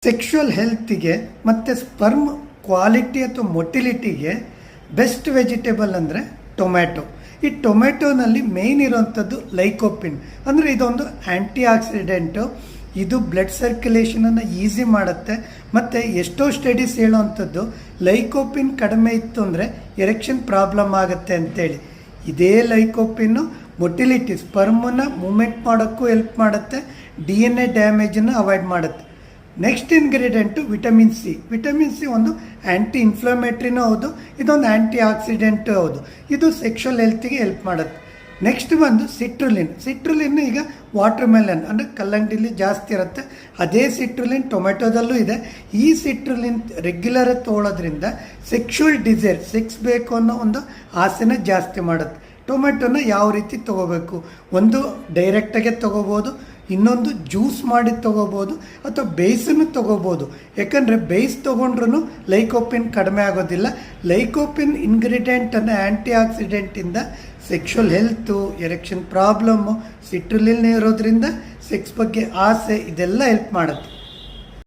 Sexual ಹೆಲ್ತಿಗೆ ಮತ್ತು sperm quality ಅಥವಾ ಮೊಟಿಲಿಟಿಗೆ ಬೆಸ್ಟ್ ವೆಜಿಟೇಬಲ್ ಅಂದರೆ ಟೊಮ್ಯಾಟೊ. ಈ ಟೊಮ್ಯಾಟೊನಲ್ಲಿ ಮೇಯ್ನ್ ಇರೋವಂಥದ್ದು ಲೈಕೋಪಿನ್, ಅಂದರೆ ಇದೊಂದು ಆ್ಯಂಟಿ ಆಕ್ಸಿಡೆಂಟು. ಇದು ಬ್ಲಡ್ ಸರ್ಕ್ಯುಲೇಷನನ್ನು ಈಸಿ ಮಾಡುತ್ತೆ. ಮತ್ತು ಎಷ್ಟೋ ಸ್ಟಡೀಸ್ ಹೇಳೋವಂಥದ್ದು ಲೈಕೋಪಿನ್ ಕಡಿಮೆ ಇತ್ತು ಅಂದರೆ ಎರೆಕ್ಷನ್ ಪ್ರಾಬ್ಲಮ್ ಆಗುತ್ತೆ ಅಂತೇಳಿ. ಇದೇ ಲೈಕೋಪಿನ್ನು ಮೊಟಿಲಿಟಿ ಸ್ಪರ್ಮನ್ನು ಮೂಮೆಂಟ್ ಮಾಡೋಕ್ಕೂ ಹೆಲ್ಪ್ ಮಾಡುತ್ತೆ, DNA ಡ್ಯಾಮೇಜನ್ನು ಅವಾಯ್ಡ್ ಮಾಡುತ್ತೆ. Next ingredient vitamin C. Vitamin C ಒಂದು ಆ್ಯಂಟಿ ಇನ್ಫ್ಲಮೇಟ್ರಿನೂ ಹೌದು, ಇದೊಂದು ಆ್ಯಂಟಿ ಆಕ್ಸಿಡೆಂಟು ಹೌದು. ಇದು ಸೆಕ್ಷುವಲ್ ಹೆಲ್ತಿಗೆ ಹೆಲ್ಪ್ ಮಾಡುತ್ತೆ. ನೆಕ್ಸ್ಟ್ ಬಂದು ಸಿಟ್ರುಲಿನ್. ಸಿಟ್ರುಲಿನ್ ಈಗ ವಾಟರ್ ಮೆಲನ್ ಅಂದರೆ ಕಲ್ಲಂಗಡಿಲಿ ಜಾಸ್ತಿ ಇರುತ್ತೆ. ಅದೇ ಸಿಟ್ರುಲಿನ್ ಟೊಮೆಟೊದಲ್ಲೂ ಇದೆ. ಈ ಸಿಟ್ರುಲಿನ್ ರೆಗ್ಯುಲರ್ ತೊಗೊಳೋದ್ರಿಂದ ಸೆಕ್ಷುವಲ್ ಡಿಸೈರ್, ಸೆಕ್ಸ್ ಬೇಕು ಅನ್ನೋ ಒಂದು ಆಸೆನ ಜಾಸ್ತಿ ಮಾಡುತ್ತೆ. ಟೊಮೆಟೊನ ಯಾವ ರೀತಿ ತೊಗೋಬೇಕು, ಒಂದು ಡೈರೆಕ್ಟಾಗೆ ತೊಗೋಬೋದು, ಇನ್ನೊಂದು ಜ್ಯೂಸ್ ಮಾಡಿ ತೊಗೋಬೋದು, ಅಥವಾ ಬೇಯಿಸನ್ನು ತೊಗೋಬೋದು. ಯಾಕಂದರೆ ಬೇಯಿಸಿ ತೊಗೊಂಡ್ರೂ ಲೈಕೋಪಿನ್ ಕಡಿಮೆ ಆಗೋದಿಲ್ಲ. ಲೈಕೋಪಿನ್ ಇಂಗ್ರೀಡಿಯೆಂಟನ್ನು ಆ್ಯಂಟಿ ಆಕ್ಸಿಡೆಂಟಿಂದ ಸೆಕ್ಷುವಲ್ ಹೆಲ್ತು, ಎರೆಕ್ಷನ್ ಪ್ರಾಬ್ಲಮ್ಮು, ಸಿಟ್ರುಲಿನ್ ಇರೋದ್ರಿಂದ ಸೆಕ್ಸ್ ಬಗ್ಗೆ ಆಸೆ ಇದೆಲ್ಲ ಹೆಲ್ಪ್ ಮಾಡುತ್ತೆ.